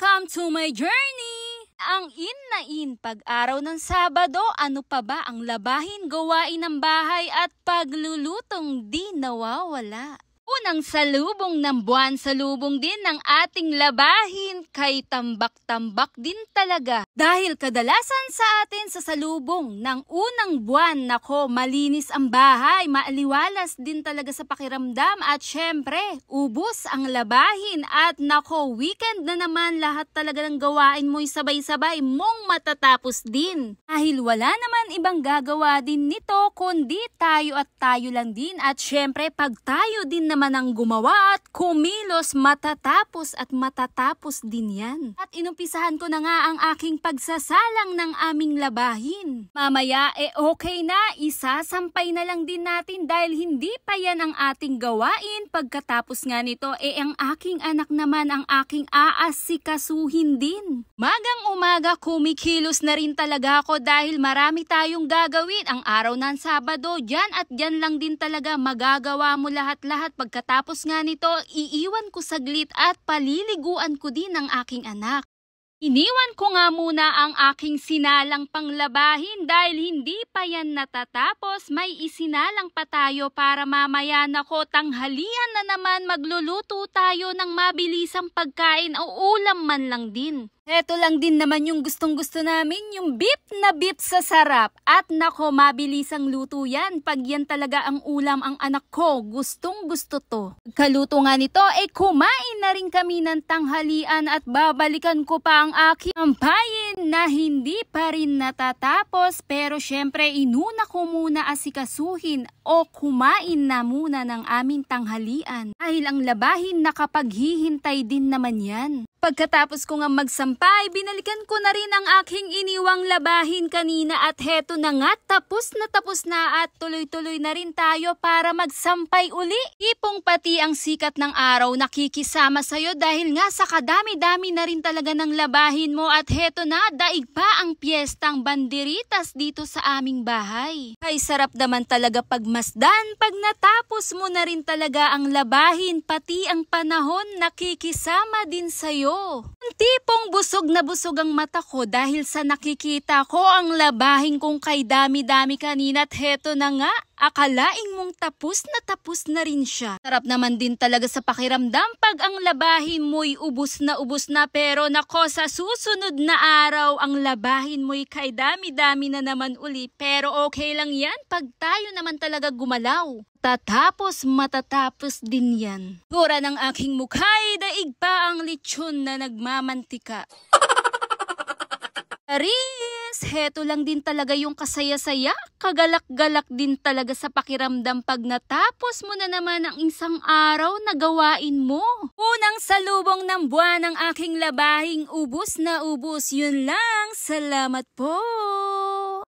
Welcome to my journey! Ang in pag-araw ng Sabado, ano pa ba ang labahin, gawain ng bahay at paglulutong di nawawala? Unang salubong ng buwan, salubong din ng ating labahin kay tambak-tambak din talaga. Dahil kadalasan sa atin sa salubong ng unang buwan, nako, malinis ang bahay, maaliwalas din talaga sa pakiramdam at syempre, ubos ang labahin at nako, weekend na naman, lahat talaga ng gawain mo'y sabay-sabay mong matatapos din. Dahil wala naman ibang gagawa din nito kundi tayo at tayo lang din at syempre, pag tayo din naman ang gumawa at kumilos, matatapos at matatapos din yan. At inumpisahan ko na nga ang aking pagsasalang ng aming labahin. Mamaya okay na, isasampay na lang din natin dahil hindi pa yan ang ating gawain. Pagkatapos nga nito ang aking anak naman ang aking aasikasuhin din. Magang umaga kumikilos na rin talaga ako dahil marami tayong gagawin. Ang araw ng Sabado, dyan at dyan lang din talaga magagawa mo lahat-lahat. Pagkatapos nga nito, iiwan ko saglit at paliliguan ko din ang aking anak. Iniwan ko nga muna ang aking sinalang panglabahin dahil hindi pa yan natatapos. May isinalang pa tayo para mamaya nako tanghalian na naman magluluto tayo ng mabilisang pagkain o ulam man lang din. Eto lang din naman yung gustong-gusto namin, yung beef na beef sa sarap. At nako, mabilisang luto yan. Pag yan talaga ang ulam ang anak ko, gustong-gusto to. Kaluto nga nito, kumain na rin kami ng tanghalian at babalikan ko pa ang aking ampayin na hindi pa rin natatapos. Pero syempre, inuna ko muna asikasuhin o kumain na muna ng aming tanghalian. Dahil ang labahin nakapaghihintay din naman yan. Pagkatapos ko nga magsampay, binalikan ko na rin ang aking iniwang labahin kanina at heto na nga, tapos na at tuloy-tuloy na rin tayo para magsampay uli. Ipong pati ang sikat ng araw nakikisama sa'yo dahil nga sa kadami-dami na rin talaga ng labahin mo at heto na, daig pa ang piyestang banderitas dito sa aming bahay. Ay sarap naman talaga pagmasdan, pag natapos mo na rin talaga ang labahin, pati ang panahon nakikisama din sa'yo. Ang tipong busog na busog ang mata ko dahil sa nakikita ko ang labahin kong kay dami-dami kanina at heto na nga, akalaing mong tapos na rin siya. Sarap naman din talaga sa pakiramdam pag ang labahin mo'y ubos na pero nako sa susunod na araw ang labahin mo'y kay dami-dami na naman uli pero okay lang yan pag tayo naman talaga gumalaw. Tatapos matatapos din yan. Gura ng aking mukha'y daig pa ang lechon na nagmamantika. Aris, heto lang din talaga yung kasaya-saya, kagalak-galak din talaga sa pakiramdam pag natapos mo na naman ang isang araw na gawain mo. Unang salubong ng buwan ng aking labahing ubos na ubos, yun lang, salamat po!